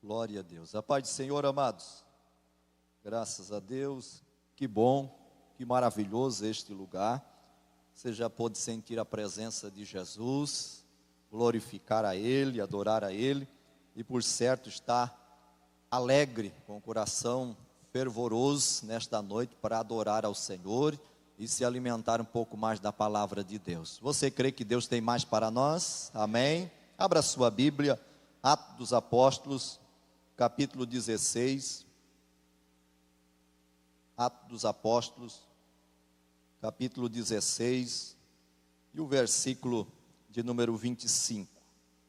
Glória a Deus. A paz do Senhor, amados. Graças a Deus. Que bom, que maravilhoso este lugar. Você já pôde sentir a presença de Jesus, glorificar a Ele, adorar a Ele, e por certo está alegre, com o coração fervoroso nesta noite para adorar ao Senhor e se alimentar um pouco mais da palavra de Deus. Você crê que Deus tem mais para nós? Amém? Abra sua Bíblia, Atos dos Apóstolos, capítulo 16. Atos dos Apóstolos, capítulo 16, e o versículo de número 25.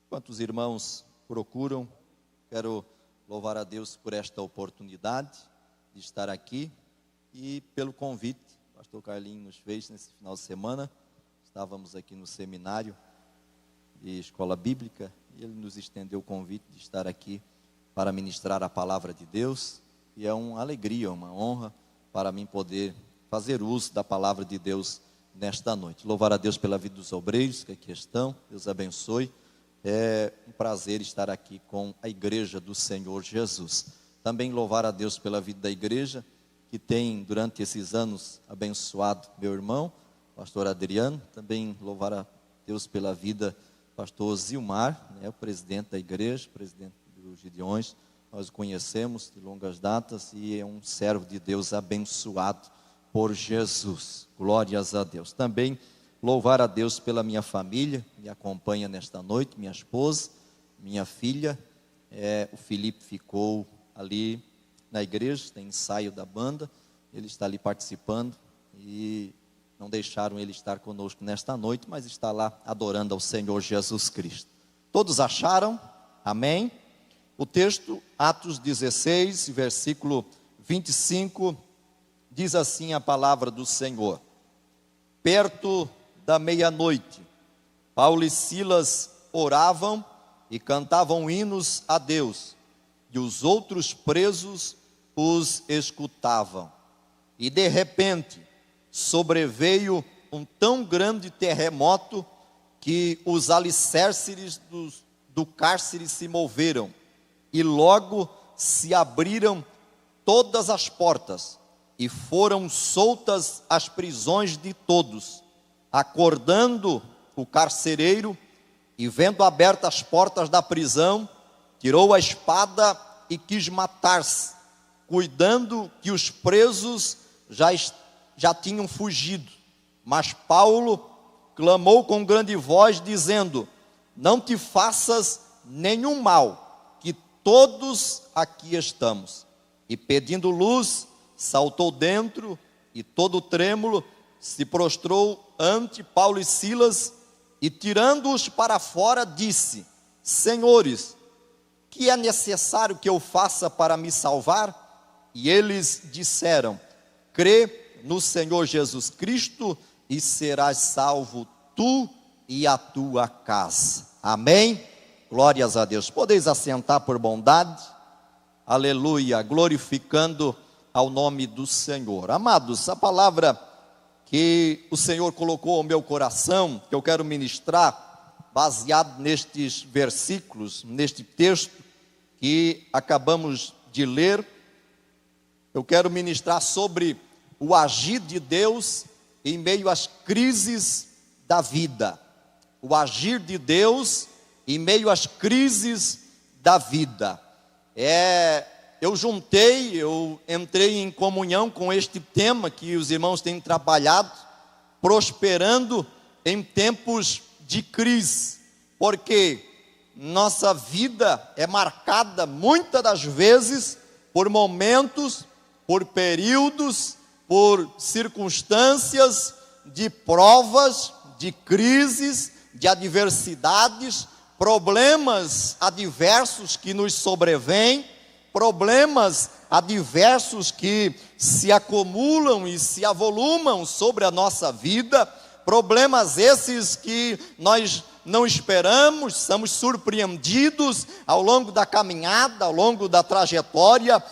Enquanto os irmãos procuram, quero louvar a Deus por esta oportunidade de estar aqui e pelo convite que o pastor Carlinhos nos fez nesse final de semana. Estávamos aqui no seminário de escola bíblica e ele nos estendeu o convite de estar aqui para ministrar a palavra de Deus, e é uma alegria, uma honra para mim poder fazer uso da palavra de Deus nesta noite. Louvar a Deus pela vida dos obreiros que aqui estão, Deus abençoe. É um prazer estar aqui com a igreja do Senhor Jesus. Também louvar a Deus pela vida da igreja, que tem durante esses anos abençoado meu irmão, pastor Adriano. Também louvar a Deus pela vida do pastor Zilmar, o presidente da igreja, presidente dos Gideões. Nós o conhecemos de longas datas e é um servo de Deus abençoado por Jesus. Glórias a Deus. Também louvar a Deus pela minha família, me acompanha nesta noite, minha esposa, minha filha. O Felipe ficou ali na igreja, tem ensaio da banda, ele está ali participando e não deixaram ele estar conosco nesta noite, mas está lá adorando ao Senhor Jesus Cristo. Todos acharam? Amém? O texto, Atos 16, versículo 25, diz assim a palavra do Senhor: perto da meia-noite, Paulo e Silas oravam e cantavam hinos a Deus, e os outros presos os escutavam. E de repente, sobreveio um tão grande terremoto que os alicerces do cárcere se moveram, e logo se abriram todas as portas, e foram soltas as prisões de todos. Acordando o carcereiro, e vendo abertas as portas da prisão, tirou a espada e quis matar-se, cuidando que os presos já tinham fugido. Mas Paulo clamou com grande voz, dizendo: não te faças nenhum mal, que todos aqui estamos. E pedindo luz, saltou dentro, e todo trêmulo se prostrou ante Paulo e Silas, e tirando-os para fora, disse: senhores, que é necessário que eu faça para me salvar? E eles disseram: crê no Senhor Jesus Cristo, e serás salvo tu e a tua casa. Amém? Glórias a Deus. Podeis assentar por bondade. Aleluia, glorificando ao nome do Senhor. Amados, a palavra que o Senhor colocou ao meu coração, que eu quero ministrar, baseado nestes versículos, neste texto que acabamos de ler, eu quero ministrar sobre o agir de Deus em meio às crises da vida. O agir de Deus em meio às crises da vida. Eu entrei em comunhão com este tema que os irmãos têm trabalhado, prosperando em tempos de crise, porque nossa vida é marcada muitas das vezes por momentos, por períodos, por circunstâncias de provas, de crises, de adversidades, problemas adversos que nos sobrevêm, problemas adversos que se acumulam e se avolumam sobre a nossa vida, problemas esses que nós não esperamos, somos surpreendidos ao longo da caminhada, ao longo da trajetória.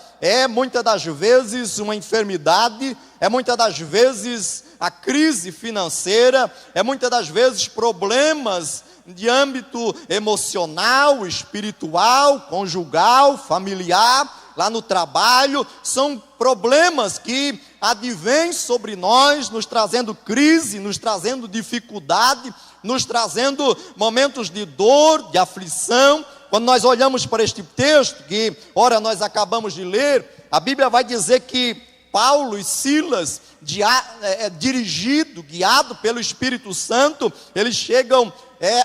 Muitas das vezes uma enfermidade, muitas das vezes a crise financeira, muitas das vezes problemas de âmbito emocional, espiritual, conjugal, familiar, lá no trabalho. São problemas que advêm sobre nós, nos trazendo crise, nos trazendo dificuldade, nos trazendo momentos de dor, de aflição. Quando nós olhamos para este texto, que ora nós acabamos de ler, a Bíblia vai dizer que Paulo e Silas, guiado pelo Espírito Santo, eles chegam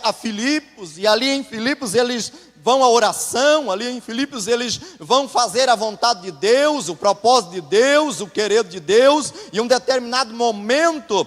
a Filipos, e ali em Filipos eles vão à oração, ali em Filipos eles vão fazer a vontade de Deus, o propósito de Deus, o querer de Deus. E um determinado momento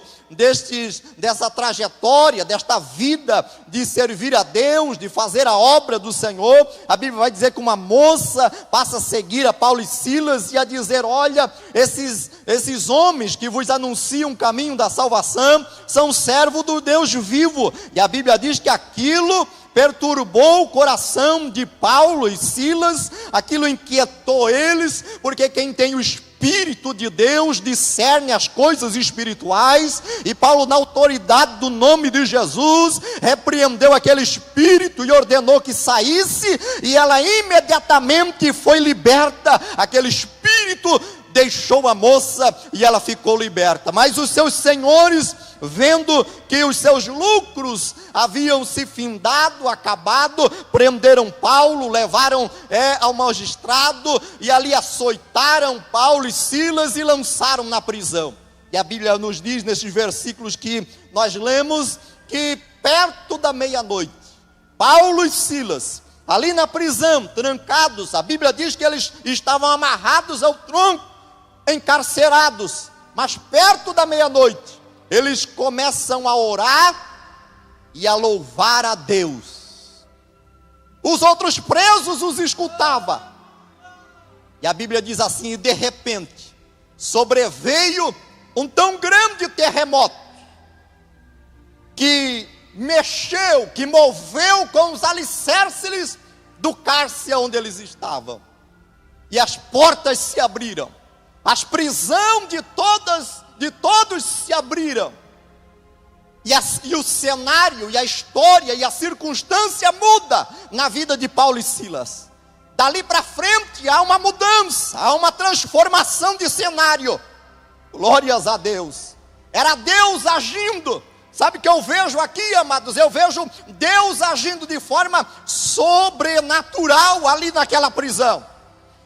dessa trajetória, desta vida de servir a Deus, de fazer a obra do Senhor, a Bíblia vai dizer que uma moça passa a seguir a Paulo e Silas e a dizer: olha, esses homens que vos anunciam o caminho da salvação são servos do Deus vivo. E a Bíblia diz que aquilo perturbou o coração de Paulo e Silas, aquilo inquietou eles, porque quem tem o Espírito de Deus discerne as coisas espirituais. E Paulo, na autoridade do nome de Jesus, repreendeu aquele espírito e ordenou que saísse, e ela imediatamente foi liberta. Aquele espírito deixou a moça e ela ficou liberta. Mas os seus senhores, vendo que os seus lucros haviam se findado, acabado, prenderam Paulo, levaram ao magistrado, e ali açoitaram Paulo e Silas e lançaram na prisão. E a Bíblia nos diz, nesses versículos que nós lemos, que perto da meia-noite, Paulo e Silas, ali na prisão, trancados, a Bíblia diz que eles estavam amarrados ao tronco, encarcerados, mas perto da meia-noite, eles começam a orar e a louvar a Deus. Os outros presos os escutavam. E a Bíblia diz assim: e de repente sobreveio um tão grande terremoto, que mexeu, que moveu com os alicerces do cárcere onde eles estavam. E as portas se abriram. As prisões de todos se abriram. E o cenário, e a história, e a circunstância muda na vida de Paulo e Silas. Dali para frente há uma mudança, há uma transformação de cenário. Glórias a Deus. Era Deus agindo. Sabe o que eu vejo aqui, amados? Eu vejo Deus agindo de forma sobrenatural ali naquela prisão.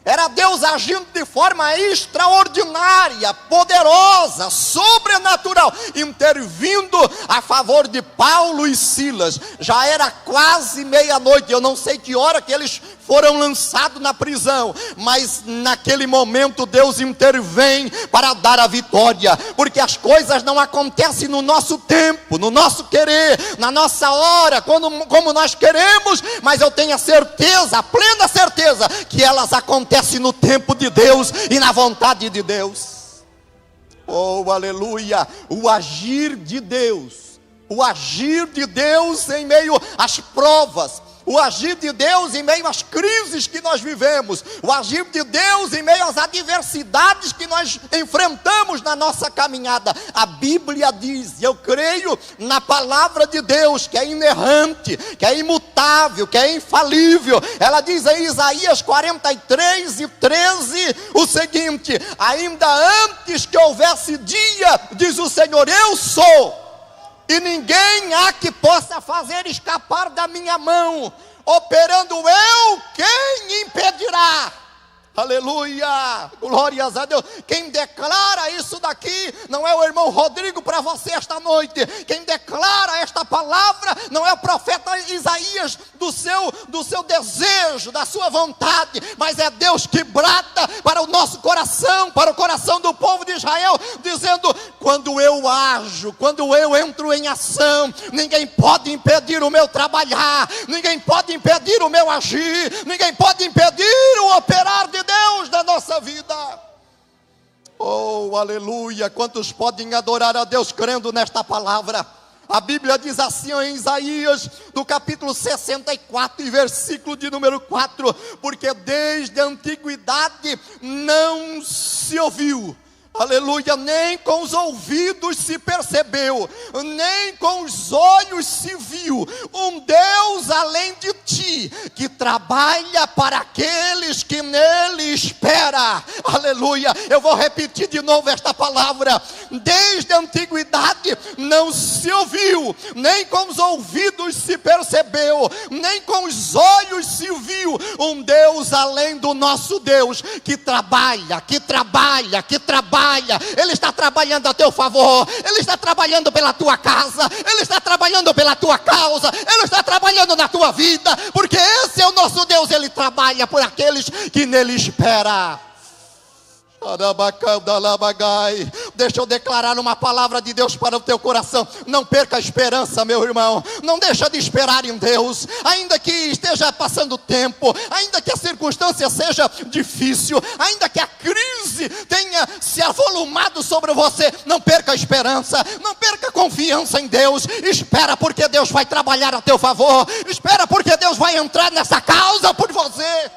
Era Deus agindo de forma extraordinária, poderosa, sobrenatural, intervindo a favor de Paulo e Silas. Já era quase meia-noite, eu não sei que hora que eles foram lançados na prisão, mas naquele momento Deus intervém para dar a vitória, porque as coisas não acontecem no nosso tempo, no nosso querer, na nossa hora, como nós queremos, mas eu tenho a certeza, a plena certeza, que elas acontecem no tempo de Deus e na vontade de Deus. Oh, aleluia! O agir de Deus em meio às provas, o agir de Deus em meio às crises que nós vivemos, o agir de Deus em meio às adversidades que nós enfrentamos na nossa caminhada. A Bíblia diz, e eu creio na palavra de Deus, que é inerrante, que é imutável, que é infalível. Ela diz em Isaías 43:13 o seguinte: ainda antes que houvesse dia, diz o Senhor, eu sou, e ninguém há que possa fazer escapar da minha mão. Operando eu, quem impedirá? Aleluia, glórias a Deus. Quem declara isso daqui não é o irmão Rodrigo para você esta noite. Quem declara esta palavra não é o profeta Isaías do seu desejo, da sua vontade, mas é Deus que brada para o nosso coração, para o coração do povo de Israel, dizendo: quando eu ajo, quando eu entro em ação, ninguém pode impedir o meu trabalhar, ninguém pode impedir o meu agir, ninguém pode impedir o operar de Deus da nossa vida. Oh, aleluia! Quantos podem adorar a Deus crendo nesta palavra? A Bíblia diz assim em Isaías, do capítulo 64 e versículo de número 4: porque desde a antiguidade não se ouviu, aleluia, nem com os ouvidos se percebeu, nem com os olhos se viu, um Deus além de ti, que trabalha para aqueles que nele esperam. Aleluia. Eu vou repetir de novo esta palavra: desde a antiguidade não se ouviu, nem com os ouvidos se percebeu, nem com os olhos se viu, um Deus além do nosso Deus, que trabalha, Ele está trabalhando a teu favor, Ele está trabalhando pela tua casa, Ele está trabalhando pela tua causa, Ele está trabalhando na tua vida, porque esse é o nosso Deus. Ele trabalha por aqueles que nele esperam. Deixa eu declarar uma palavra de Deus para o teu coração. Não perca a esperança, meu irmão. Não deixa de esperar em Deus. Ainda que esteja passando tempo, ainda que a circunstância seja difícil, ainda que a crise tenha se avolumado sobre você, não perca a esperança, não perca a confiança em Deus. Espera, porque Deus vai trabalhar a teu favor. Espera, porque Deus vai entrar nessa causa por você.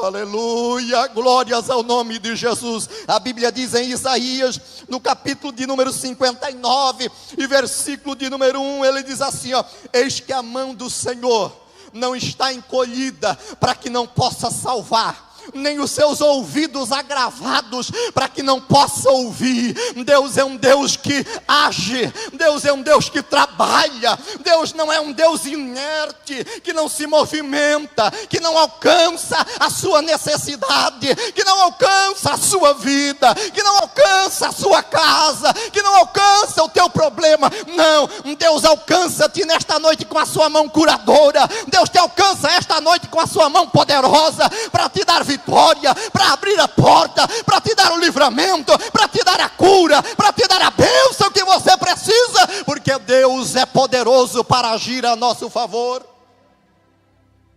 Aleluia, glórias ao nome de Jesus. A Bíblia diz em Isaías, no capítulo de número 59 e versículo de número 1, ele diz assim, ó: eis que a mão do Senhor não está encolhida para que não possa salvar, nem os seus ouvidos agravados para que não possa ouvir. Deus é um Deus que age, Deus é um Deus que trabalha. Deus não é um Deus inerte, que não se movimenta, que não alcança a sua necessidade, que não alcança a sua vida, que não alcança a sua casa, que não alcança o teu problema. Não, Deus alcança-te nesta noite com a sua mão curadora. Deus te alcança esta noite com a sua mão poderosa para te dar vitória, para abrir a porta, para te dar o livramento, para te dar a cura, para te dar a bênção que você precisa, porque Deus é poderoso para agir a nosso favor.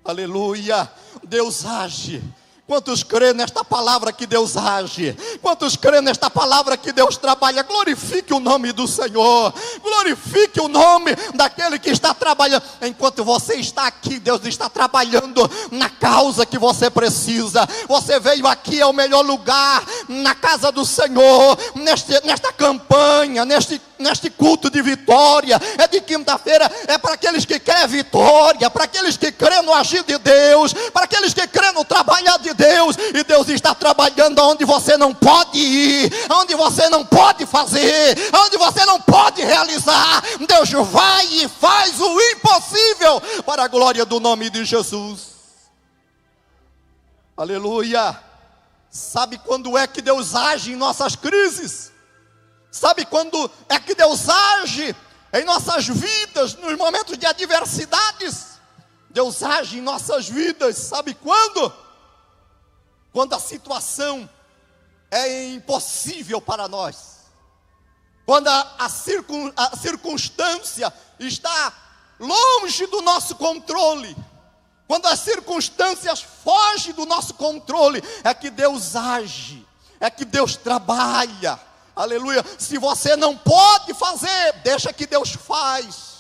Aleluia. Deus age. Quantos creem nesta palavra que Deus age? Quantos creem nesta palavra que Deus trabalha? Glorifique o nome do Senhor, glorifique o nome daquele que está trabalhando. Enquanto você está aqui, Deus está trabalhando na causa que você precisa. Você veio aqui ao melhor lugar, na casa do Senhor, nesta campanha, neste culto de vitória. É de quinta-feira, é para aqueles que querem vitória, para aqueles que creem no agir de Deus, para aqueles que creem no trabalhar de Deus. E Deus está trabalhando onde você não pode ir, onde você não pode fazer, onde você não pode realizar. Deus vai e faz o impossível para a glória do nome de Jesus. Aleluia. Sabe quando é que Deus age em nossas crises? Sabe quando é que Deus age em nossas vidas, nos momentos de adversidades? Deus age em nossas vidas, sabe quando? Quando a situação é impossível para nós, quando a circunstância está longe do nosso controle, quando as circunstâncias fogem do nosso controle, é que Deus age, é que Deus trabalha. Aleluia. Se você não pode fazer, deixa que Deus faz.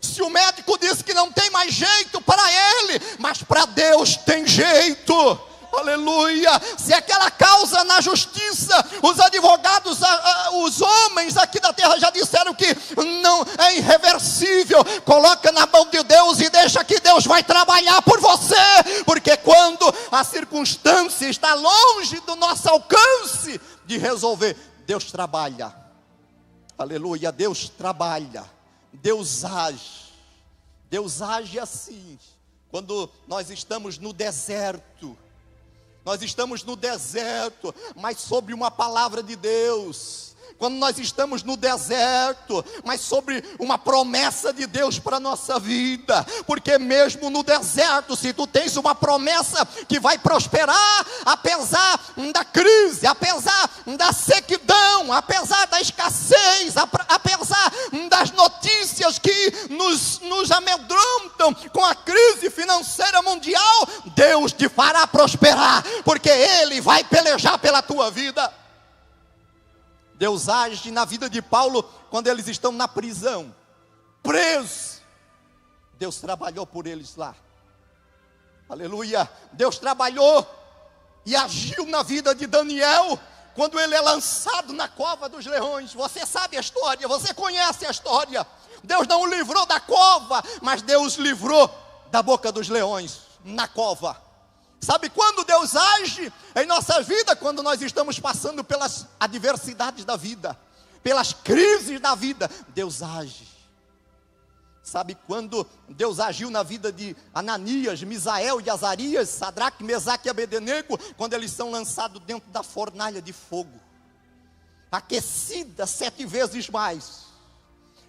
Se o médico diz que não tem mais jeito para ele, mas para Deus tem jeito. Aleluia. Se aquela causa na justiça, os advogados, os homens aqui da terra já disseram que não é irreversível, coloca na mão de Deus e deixa que Deus vai trabalhar por você, porque quando a circunstância está longe do nosso alcance de resolver, Deus trabalha. Aleluia. Deus trabalha, Deus age. Deus age assim, quando nós estamos no deserto. Nós estamos no deserto, mas sobre uma palavra de Deus. Quando nós estamos no deserto, mas sobre uma promessa de Deus para a nossa vida. Porque mesmo no deserto, se tu tens uma promessa que vai prosperar, apesar da crise, apesar da sequidão, apesar da escassez, apesar das notícias que nos amedrontam com a crise financeira mundial, Deus te fará prosperar, porque Ele vai pelejar pela tua vida. Deus age na vida de Paulo quando eles estão na prisão, presos. Deus trabalhou por eles lá. Aleluia. Deus trabalhou e agiu na vida de Daniel quando ele é lançado na cova dos leões. Você sabe a história, você conhece a história. Deus não o livrou da cova, mas Deus livrou da boca dos leões, na cova. Sabe quando Deus age em nossa vida? Quando nós estamos passando pelas adversidades da vida, pelas crises da vida, Deus age. Sabe quando Deus agiu na vida de Ananias, Misael e Azarias, Sadraque, Mesaque e Abednego? Quando eles são lançados dentro da fornalha de fogo, aquecida 7 vezes mais.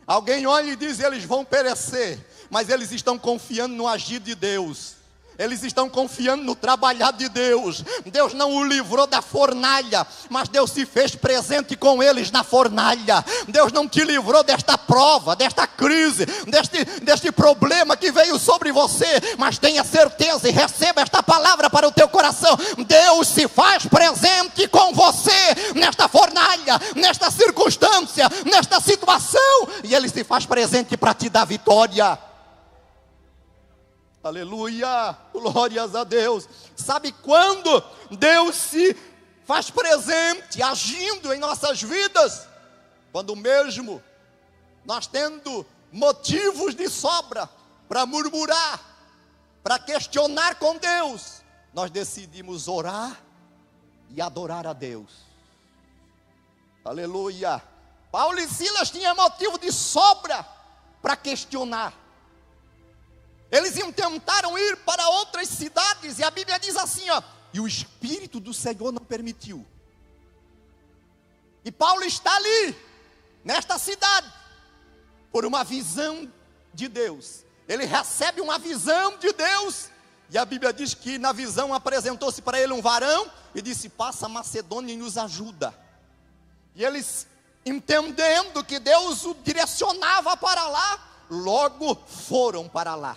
Alguém olha e diz: eles vão perecer, mas eles estão confiando no agir de Deus. Eles estão confiando no trabalhar de Deus. Deus não o livrou da fornalha, mas Deus se fez presente com eles na fornalha. Deus não te livrou desta prova, desta crise, deste problema que veio sobre você, mas tenha certeza e receba esta palavra para o teu coração: Deus se faz presente com você nesta fornalha, nesta circunstância, nesta situação, e Ele se faz presente para te dar vitória. Aleluia, glórias a Deus. Sabe quando Deus se faz presente, agindo em nossas vidas? Quando mesmo nós tendo motivos de sobra para murmurar, para questionar com Deus, nós decidimos orar e adorar a Deus. Aleluia. Paulo e Silas tinham motivo de sobra para questionar. Eles tentaram ir para outras cidades, e a Bíblia diz assim, ó: e o Espírito do Senhor não permitiu. E Paulo está ali, nesta cidade, por uma visão de Deus. Ele recebe uma visão de Deus, e a Bíblia diz que na visão apresentou-se para ele um varão, e disse: passa a Macedônia e nos ajuda. E eles, entendendo que Deus o direcionava para lá, logo foram para lá.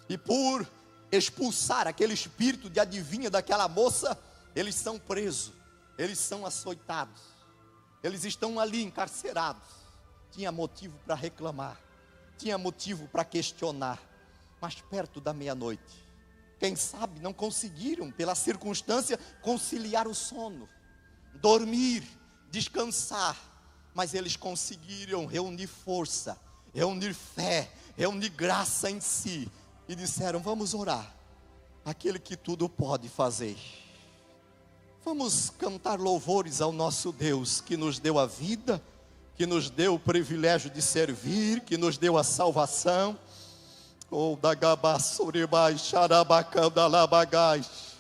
E por expulsar aquele espírito de adivinha daquela moça, eles são presos, eles são açoitados, eles estão ali encarcerados. Tinha motivo para reclamar, tinha motivo para questionar, mas perto da meia-noite, quem sabe não conseguiram, pela circunstância, conciliar o sono, dormir, descansar, mas eles conseguiram reunir força, reunir fé, reunir graça em si, e disseram: vamos orar, aquele que tudo pode fazer. Vamos cantar louvores ao nosso Deus, que nos deu a vida, que nos deu o privilégio de servir, que nos deu a salvação. Oh, dagabassuribai, xarabacandalabagás.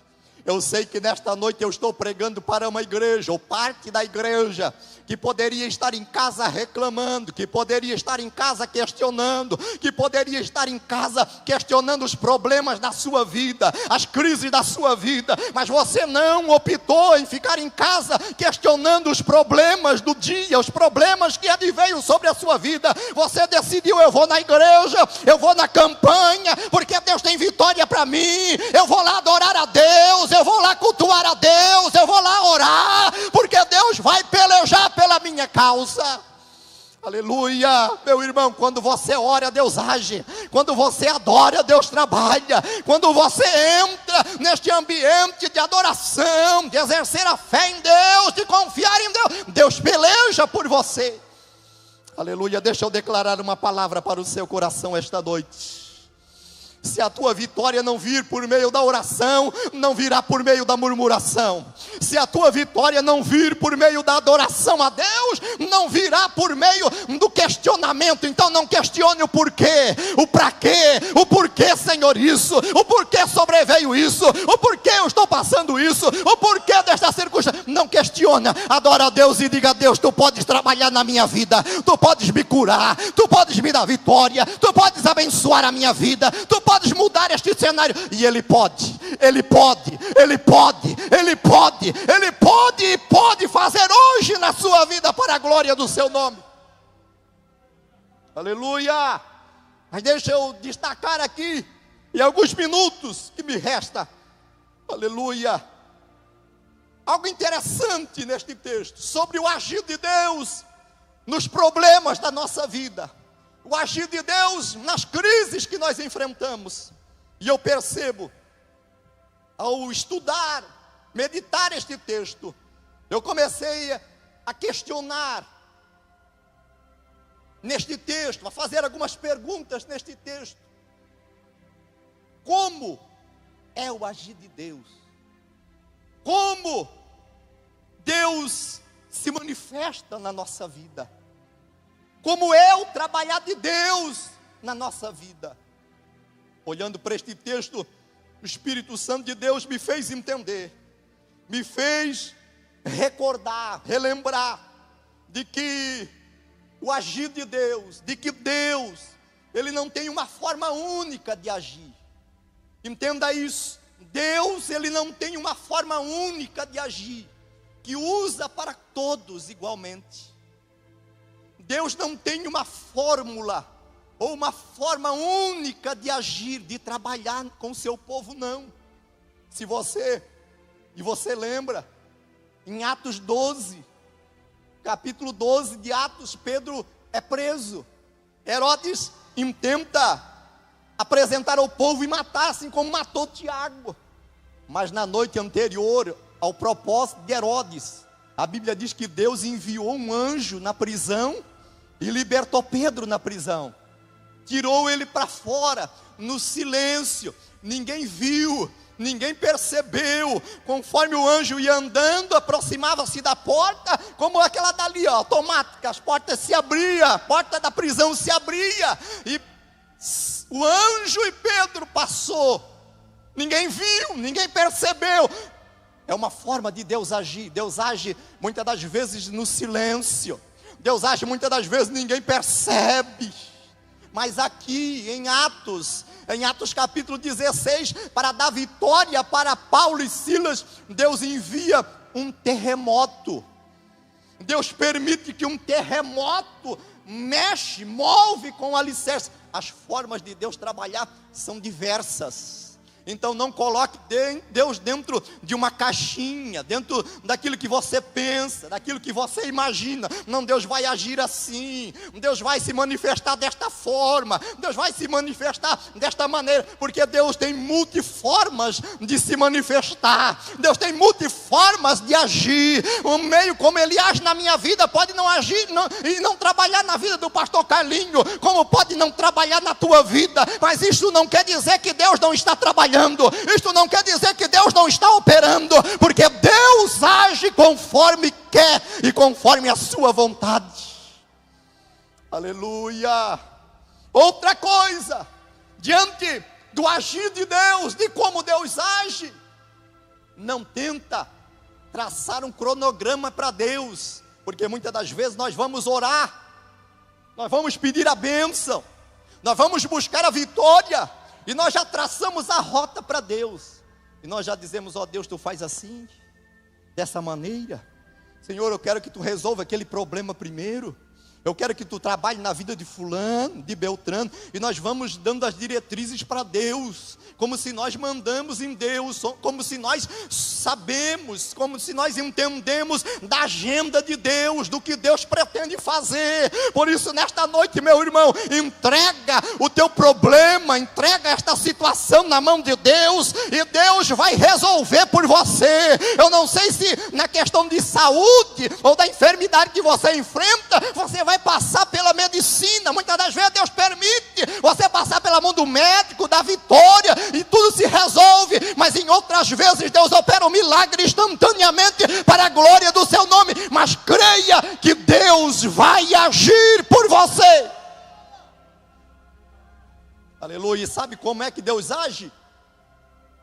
Eu sei que nesta noite eu estou pregando para uma igreja, ou parte da igreja, que poderia estar em casa reclamando, que poderia estar em casa questionando, que poderia estar em casa questionando os problemas da sua vida, as crises da sua vida, mas você não optou em ficar em casa questionando os problemas do dia, os problemas que adveio sobre a sua vida. Você decidiu: eu vou na igreja, eu vou na campanha, porque Deus tem vitória para mim, eu vou lá adorar a Deus, eu vou lá cultuar a Deus, eu vou lá orar, porque Deus vai pelejar pela minha causa. Aleluia, meu irmão. Quando você ora, Deus age. Quando você adora, Deus trabalha. Quando você entra neste ambiente de adoração, de exercer a fé em Deus, de confiar em Deus, Deus peleja por você. Aleluia. Deixa eu declarar uma palavra para o seu coração esta noite. Se a tua vitória não vir por meio da oração, não virá por meio da murmuração. Se a tua vitória não vir por meio da adoração a Deus, não virá por meio do questionamento. Então não questione o porquê, o para quê, o porquê, Senhor, isso, o porquê sobreveio isso, o porquê eu estou passando isso, o porquê desta circunstância. Não questiona, adora a Deus e diga: Deus, tu podes trabalhar na minha vida, tu podes me curar, tu podes me dar vitória, tu podes abençoar a minha vida, tu podes mudar este cenário. E Ele pode, Ele pode, Ele pode, Ele pode, Ele pode e pode fazer hoje na sua vida para a glória do seu nome. Aleluia. Mas deixa eu destacar aqui, em alguns minutos que me resta, aleluia, algo interessante neste texto, sobre o agir de Deus nos problemas da nossa vida, o agir de Deus nas crises que nós enfrentamos. E eu percebo, ao estudar, meditar este texto, eu comecei a questionar neste texto, a fazer algumas perguntas neste texto. Como é o agir de Deus? Como Deus se manifesta na nossa vida? Como é o trabalhar de Deus na nossa vida? Olhando para este texto, o Espírito Santo de Deus me fez entender, me fez recordar, relembrar de que o agir de Deus, de que Deus, Ele não tem uma forma única de agir. Entenda isso. Deus, Ele não tem uma forma única de agir, que usa para todos igualmente. Deus não tem uma fórmula, ou uma forma única de agir, de trabalhar com o seu povo, não. Se você lembra, em Atos 12, capítulo 12 de Atos, Pedro é preso. Herodes intenta apresentar ao povo e matar, assim como matou Tiago. Mas na noite anterior ao propósito de Herodes, a Bíblia diz que Deus enviou um anjo na prisão e libertou Pedro na prisão. Tirou ele para fora, no silêncio. Ninguém viu, ninguém percebeu. Conforme o anjo ia andando, aproximava-se da porta, como aquela dali, automática. As portas se abriam, a porta da prisão se abria, e o anjo e Pedro passou. Ninguém viu, ninguém percebeu. É uma forma de Deus agir. Deus age muitas das vezes no silêncio. Deus age muitas das vezes, ninguém percebe. Mas aqui em Atos capítulo 16, para dar vitória para Paulo e Silas, Deus envia um terremoto. Deus permite que um terremoto move com o alicerce. As formas de Deus trabalhar são diversas. Então não coloque Deus dentro de uma caixinha, dentro daquilo que você pensa, daquilo que você imagina. Não, Deus vai agir assim, Deus vai se manifestar desta forma, Deus vai se manifestar desta maneira, porque Deus tem multiformas de se manifestar, Deus tem multiformas de agir. O meio como Ele age na minha vida pode não agir e não trabalhar na vida do pastor Carlinho, como pode não trabalhar na tua vida, mas isso não quer dizer que Deus não está trabalhando. Isto não quer dizer que Deus não está operando, porque Deus age conforme quer e conforme a sua vontade. Aleluia. Outra coisa, diante do agir de Deus, de como Deus age, não tenta traçar um cronograma para Deus, porque muitas das vezes nós vamos orar, nós vamos pedir a bênção, nós vamos buscar a vitória, e nós já traçamos a rota para Deus. E nós já dizemos, Deus, tu faz assim, dessa maneira. Senhor, eu quero que tu resolva aquele problema primeiro. Eu quero que tu trabalhe na vida de fulano, de Beltrano. E nós vamos dando as diretrizes para Deus, como se nós mandamos em Deus, como se nós sabemos, como se nós entendemos da agenda de Deus, do que Deus pretende fazer. Por isso, nesta noite, meu irmão, entrega o teu problema, entrega esta situação na mão de Deus, e Deus vai resolver por você. Eu não sei se na questão de saúde, ou da enfermidade que você enfrenta, você vai passar pela medicina. Muitas das vezes Deus permite você passar pela mão do médico, da vitória, e tudo se resolve. Mas em outras vezes Deus opera um milagre instantaneamente para a glória do seu nome. Mas creia que Deus vai agir por você. Aleluia. E sabe como é que Deus age?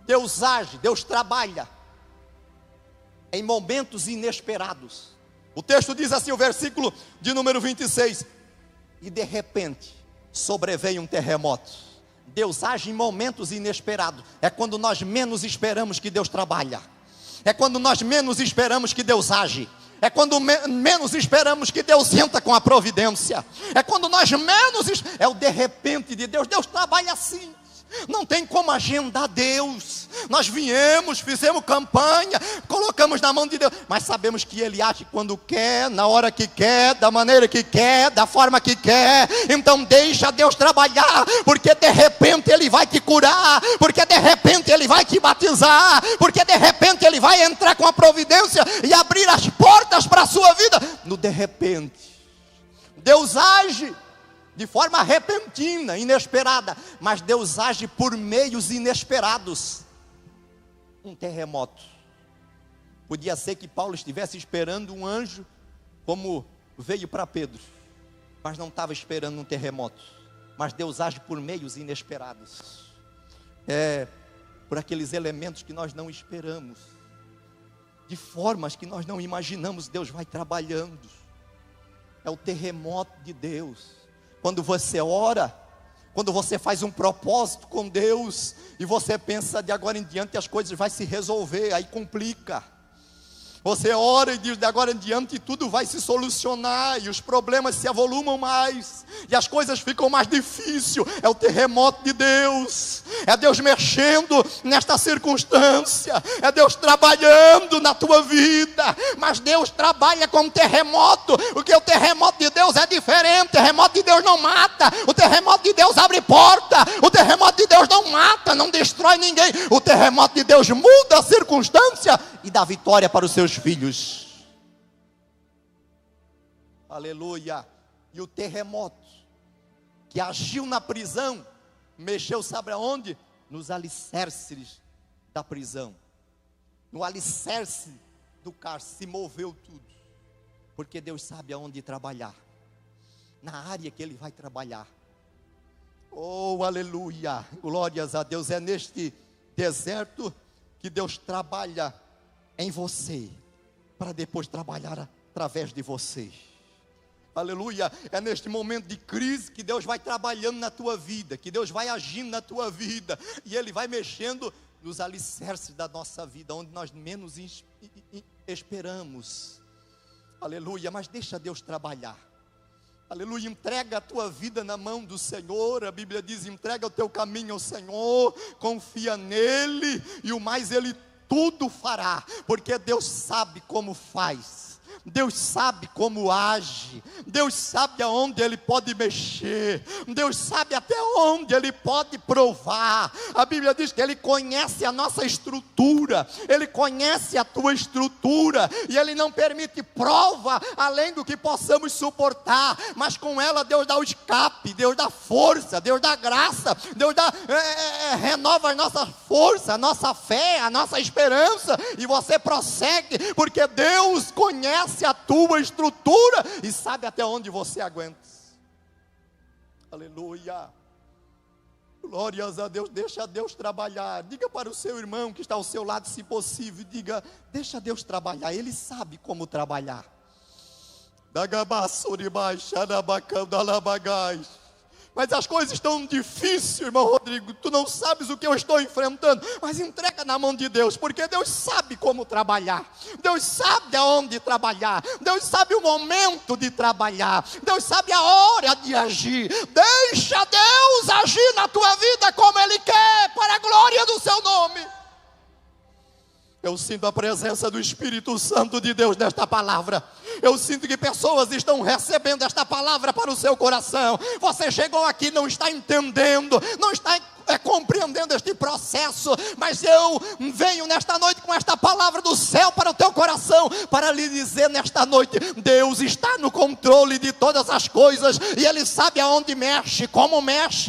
Deus age, Deus trabalha em momentos inesperados. O texto diz assim, o versículo de número 26. E de repente, sobreveio um terremoto. Deus age em momentos inesperados. É quando nós menos esperamos que Deus trabalha. É quando nós menos esperamos que Deus age. É quando menos esperamos que Deus entra com a providência. É quando nós menos... É o de repente de Deus. Deus trabalha assim. Não tem como agendar Deus. Nós viemos, fizemos campanha, colocamos na mão de Deus, mas sabemos que Ele age quando quer, na hora que quer, da maneira que quer, da forma que quer. Então deixa Deus trabalhar, porque de repente Ele vai te curar, porque de repente Ele vai te batizar, porque de repente Ele vai entrar com a providência e abrir as portas para a sua vida. No de repente, Deus age de forma repentina, inesperada, mas Deus age por meios inesperados. Um terremoto. Podia ser que Paulo estivesse esperando um anjo, como veio para Pedro, mas não estava esperando um terremoto. Mas Deus age por meios inesperados. Por aqueles elementos que nós não esperamos, de formas que nós não imaginamos, Deus vai trabalhando. É o terremoto de Deus. Quando você ora, quando você faz um propósito com Deus, e você pensa, de agora em diante as coisas vão se resolver, aí complica. Você ora e diz, de agora em diante tudo vai se solucionar, e os problemas se avolumam mais, e as coisas ficam mais difíceis. É o terremoto de Deus, é Deus mexendo nesta circunstância, é Deus trabalhando na tua vida. Mas Deus trabalha com terremoto, porque o terremoto de Deus é diferente. O terremoto de Deus não mata, o terremoto de Deus abre porta, o terremoto de Deus não mata, não destrói ninguém. O terremoto de Deus muda a circunstância e dá vitória para os seus filhos. Aleluia. E o terremoto que agiu na prisão, mexeu, sabe aonde? Nos alicerces da prisão. No alicerce do cárcere se moveu tudo, porque Deus sabe aonde trabalhar, na área que Ele vai trabalhar. Oh, aleluia, glórias a Deus. É neste deserto que Deus trabalha em você, para depois trabalhar através de você. Aleluia. É neste momento de crise que Deus vai trabalhando na tua vida, que Deus vai agindo na tua vida, e Ele vai mexendo nos alicerces da nossa vida, onde nós menos esperamos. Aleluia. Mas deixa Deus trabalhar. Aleluia. Entrega a tua vida na mão do Senhor. A Bíblia diz, entrega o teu caminho ao Senhor, confia nele, e o mais Ele tudo fará, porque Deus sabe como faz, Deus sabe como age, Deus sabe aonde Ele pode mexer, Deus sabe até onde Ele pode provar. A Bíblia diz que Ele conhece a nossa estrutura, Ele conhece a tua estrutura, e Ele não permite prova além do que possamos suportar, mas com ela Deus dá o escape, Deus dá força, Deus dá graça, Deus dá, renova a nossa força, a nossa fé, a nossa esperança, e você prossegue, porque Deus conhece a tua estrutura e sabe até onde você aguenta. Aleluia. Glórias a Deus. Deixa Deus trabalhar. Diga para o seu irmão que está ao seu lado, se possível, diga, deixa Deus trabalhar, Ele sabe como trabalhar. Mas as coisas estão difíceis, irmão Rodrigo, tu não sabes o que eu estou enfrentando, mas entrega na mão de Deus, porque Deus sabe como trabalhar, Deus sabe aonde trabalhar, Deus sabe o momento de trabalhar, Deus sabe a hora de agir. Deixa Deus agir na tua vida como Ele quer, para a glória do seu nome. Eu sinto a presença do Espírito Santo de Deus nesta palavra. Eu sinto que pessoas estão recebendo esta palavra para o seu coração. Você chegou aqui, não está entendendo, não está compreendendo este processo, mas eu venho nesta noite com esta palavra do céu para o teu coração, para lhe dizer nesta noite, Deus está no controle de todas as coisas, e Ele sabe aonde mexe,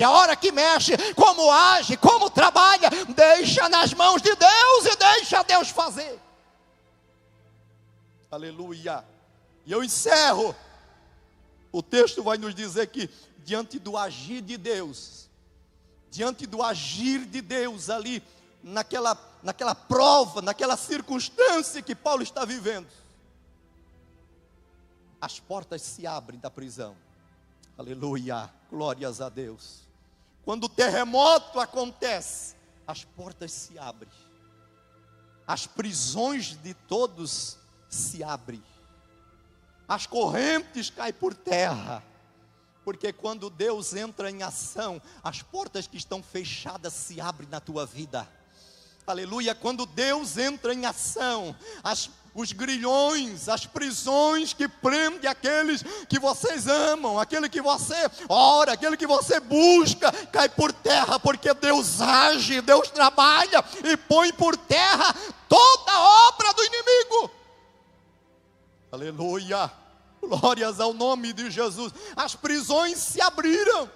a hora que mexe, como age, como trabalha. Deixa nas mãos de Deus e deixa Deus fazer. Aleluia. E eu encerro. O texto vai nos dizer que diante do agir de Deus, diante do agir de Deus ali, naquela prova, naquela circunstância que Paulo está vivendo, as portas se abrem da prisão. Aleluia, glórias a Deus. Quando o terremoto acontece, as portas se abrem, as prisões de todos se abrem, as correntes caem por terra, porque quando Deus entra em ação, as portas que estão fechadas se abrem na tua vida. Aleluia, quando Deus entra em ação, os grilhões, as prisões que prendem aqueles que vocês amam, aquele que você ora, aquele que você busca, cai por terra, porque Deus age, Deus trabalha e põe por terra toda a obra do inimigo. Aleluia, glórias ao nome de Jesus. As prisões se abriram,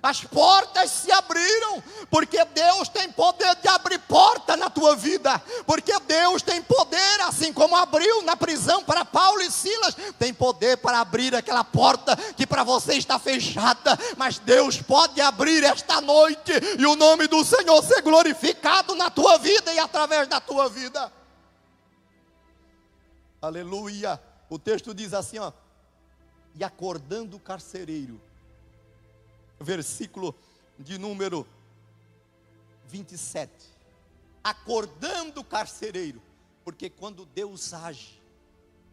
as portas se abriram, porque Deus tem poder de abrir porta na tua vida, porque Deus tem poder, assim como abriu na prisão para Paulo e Silas, tem poder para abrir aquela porta que para você está fechada, mas Deus pode abrir esta noite, e o nome do Senhor ser glorificado na tua vida e através da tua vida. Aleluia, o texto diz assim, ó, e acordando o carcereiro, versículo de número 27, acordando o carcereiro, porque quando Deus age,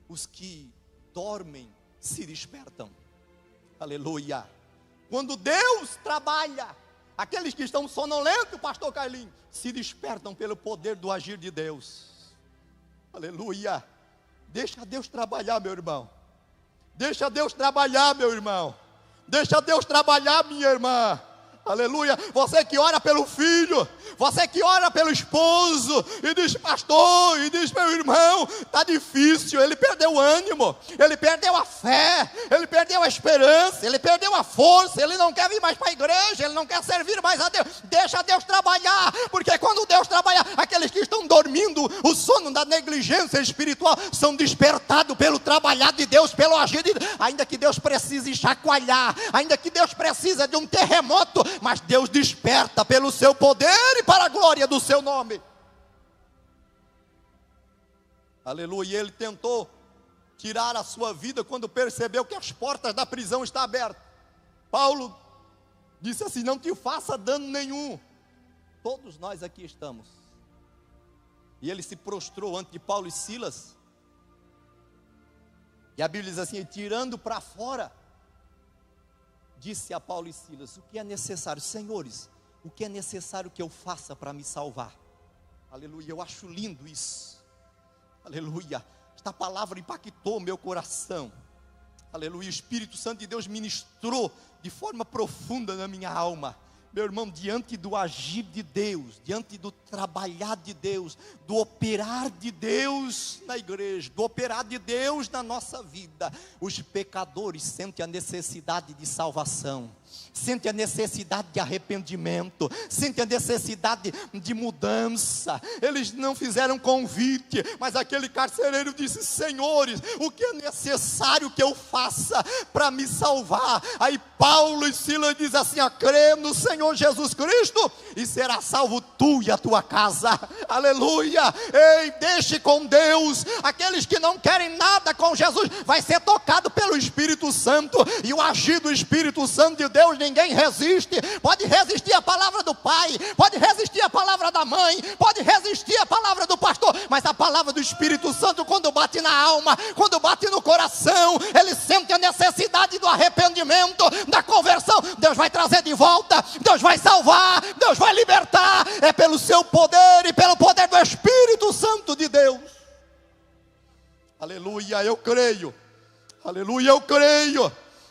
os que dormem se despertam. Aleluia, quando Deus trabalha, aqueles que estão sonolentos, pastor Carlinhos, se despertam pelo poder do agir de Deus. Aleluia, deixa Deus trabalhar, meu irmão, deixa Deus trabalhar, meu irmão, deixa Deus trabalhar, minha irmã. Aleluia, você que ora pelo filho, você que ora pelo esposo, e diz, pastor, e diz, meu irmão, está difícil, ele perdeu o ânimo, ele perdeu a fé, ele perdeu a esperança, ele perdeu a força, ele não quer vir mais para a igreja, ele não quer servir mais a Deus. Deixa Deus trabalhar, porque quando Deus trabalhar, aqueles que estão dormindo, o sono da negligência espiritual, são despertados pelo trabalhar de Deus, pelo agir de Deus. Ainda que Deus precise chacoalhar, ainda que Deus precisa de um terremoto, mas Deus desperta pelo seu poder e para a glória do seu nome. Aleluia, ele tentou tirar a sua vida quando percebeu que as portas da prisão estão abertas. Paulo disse assim, não te faça dano nenhum. Todos nós aqui estamos. E ele se prostrou ante de Paulo e Silas, e a Bíblia diz assim, tirando para fora, disse a Paulo e Silas, o que é necessário, senhores, o que é necessário que eu faça para me salvar? Aleluia, eu acho lindo isso. Aleluia, esta palavra impactou meu coração. Aleluia, o Espírito Santo de Deus ministrou de forma profunda na minha alma. Meu irmão, diante do agir de Deus, diante do trabalhar de Deus, do operar de Deus na igreja, do operar de Deus na nossa vida, os pecadores sentem a necessidade de salvação, sentem a necessidade de arrependimento, sentem a necessidade de mudança. Eles não fizeram convite, mas aquele carcereiro disse, senhores, o que é necessário que eu faça para me salvar? Aí Paulo e Silas dizem assim, crê no Senhor Jesus Cristo e será salvo tu e a tua casa. Aleluia, ei, deixe com Deus. Aqueles que não querem nada com Jesus, vai ser tocado pelo Espírito Santo, e o agir do Espírito Santo de Deus, ninguém resiste. Pode resistir a palavra do pai, pode resistir a palavra da mãe, pode resistir a palavra do pastor, mas a palavra do Espírito Santo, quando bate na alma, quando bate no coração, ele sente a necessidade do arrependimento, da conversão. Deus vai trazer de volta, Deus vai salvar, Deus vai libertar. É pelo seu poder e pelo poder do Espírito Santo de Deus. Aleluia, eu creio. Aleluia,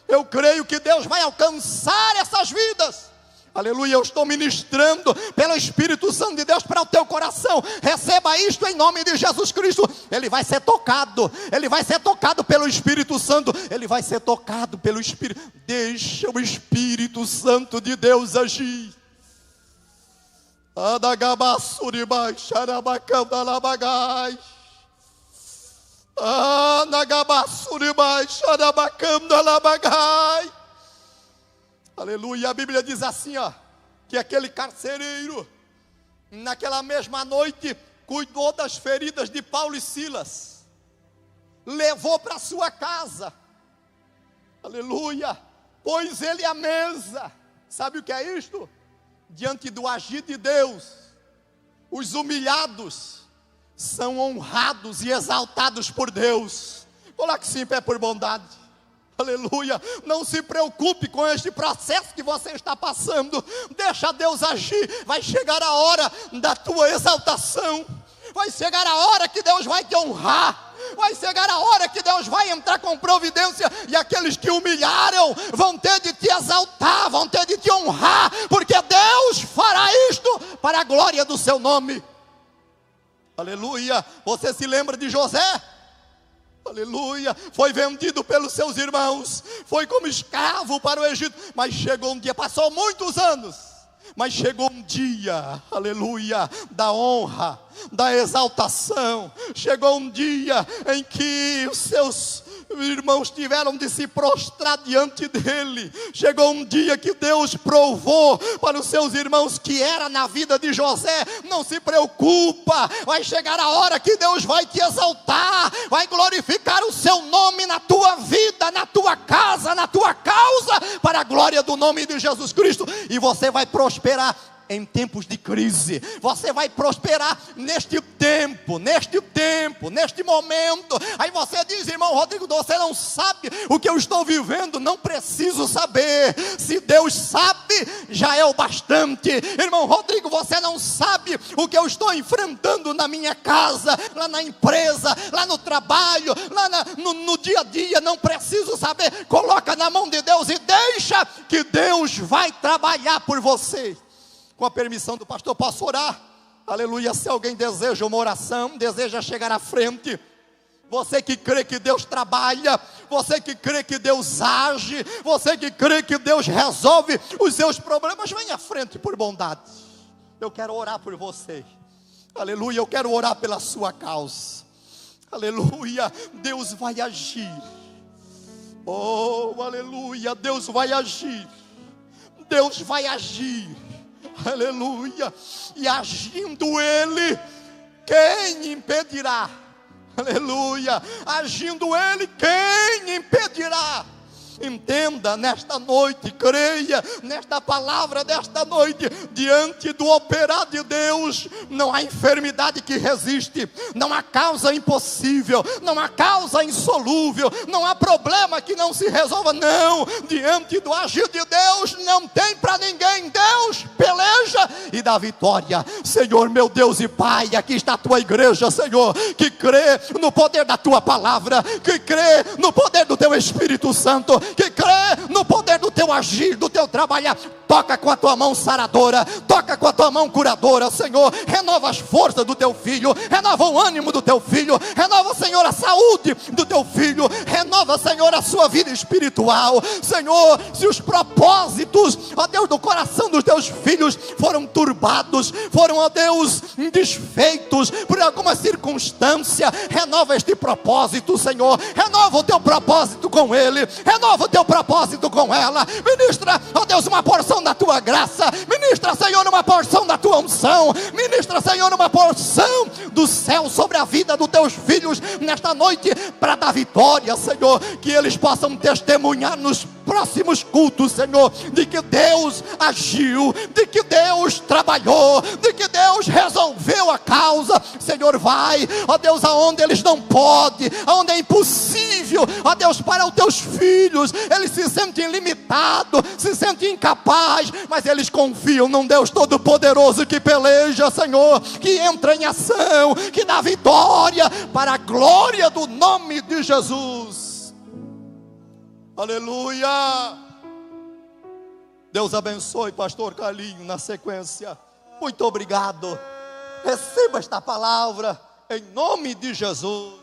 eu creio que Deus vai alcançar essas vidas. Aleluia, eu estou ministrando pelo Espírito Santo de Deus para o teu coração. Receba isto em nome de Jesus Cristo. Ele vai ser tocado, ele vai ser tocado pelo Espírito Santo, ele vai ser tocado pelo Espírito. Deixa o Espírito Santo de Deus agir. Aleluia, a Bíblia diz assim, que aquele carcereiro, naquela mesma noite, cuidou das feridas de Paulo e Silas, levou para sua casa, aleluia, pôs ele à mesa. Sabe o que é isto? Diante do agir de Deus, os humilhados são honrados e exaltados por Deus. Coloque-se em pé por bondade. Aleluia, não se preocupe com este processo que você está passando, deixa Deus agir. Vai chegar a hora da tua exaltação, vai chegar a hora que Deus vai te honrar, vai chegar a hora que Deus vai entrar com providência, e aqueles que humilharam vão ter de te exaltar, vão ter de te honrar, porque Deus fará isto para a glória do seu nome. Aleluia. Você se lembra de José? Aleluia, foi vendido pelos seus irmãos, foi como escravo para o Egito, mas chegou um dia, passou muitos anos, mas chegou um dia, aleluia, da honra, da exaltação. Chegou um dia em que os seus irmãos tiveram de se prostrar diante dele. Chegou um dia que Deus provou para os seus irmãos que era na vida de José. Não se preocupa, vai chegar a hora que Deus vai te exaltar, vai glorificar o seu nome na tua vida, na tua casa, na tua causa, para a glória do nome de Jesus Cristo. E você vai prosperar em tempos de crise, você vai prosperar neste tempo, neste momento. Aí você diz: irmão Rodrigo, você não sabe o que eu estou vivendo. Não preciso saber, se Deus sabe, já é o bastante. Irmão Rodrigo, você não sabe o que eu estou enfrentando na minha casa, lá na empresa, lá no trabalho, lá no dia a dia. Não preciso saber, coloca na mão de Deus e deixa que Deus vai trabalhar por você. Com a permissão do pastor, posso orar? Aleluia. Se alguém deseja uma oração, deseja chegar à frente, você que crê que Deus trabalha, você que crê que Deus age, você que crê que Deus resolve os seus problemas, venha à frente por bondade. Eu quero orar por você. Aleluia, eu quero orar pela sua causa. Aleluia, Deus vai agir. Oh, aleluia, Deus vai agir. Deus vai agir. Aleluia, e agindo Ele, quem impedirá? Aleluia, agindo Ele, quem impedirá? Entenda nesta noite, creia nesta palavra desta noite, diante do operar de Deus, não há enfermidade que resiste, não há causa impossível, não há causa insolúvel, não há problema que não se resolva. Não, diante do agir de Deus, não tem para ninguém. Deus peleja e dá vitória. Senhor, meu Deus e Pai, aqui está a tua igreja, Senhor, que crê no poder da tua palavra, que crê no poder do teu Espírito Santo, que crê no poder do teu agir, do teu trabalhar. Toca com a tua mão saradora, toca com a tua mão curadora, Senhor. Renova as forças do teu filho, renova o ânimo do teu filho, renova, Senhor, a saúde do teu filho, renova, Senhor, a sua vida espiritual. Senhor, se os propósitos, ó Deus, do coração dos teus filhos foram turbados, foram, ó Deus, desfeitos por alguma circunstância, renova este propósito, Senhor. Renova o teu propósito com ele, renova o teu propósito com ela. Ministra, ó Deus, uma porção da tua graça, ministra, Senhor, uma porção da tua unção, ministra, Senhor, uma porção do céu sobre a vida dos teus filhos nesta noite, para dar vitória, Senhor, que eles possam testemunhar nos próximos cultos, Senhor, de que Deus agiu, de que Deus trabalhou, de que Deus resolveu a causa. Senhor, vai, ó Deus, aonde eles não podem, aonde é impossível, ó Deus, para os teus filhos, eles se sentem limitados, se sentem incapazes, mas eles confiam num Deus todo-poderoso que peleja, Senhor, que entra em ação, que dá vitória para a glória do nome de Jesus. Aleluia. Deus abençoe, pastor Carlinho, na sequência. Muito obrigado. Receba esta palavra em nome de Jesus.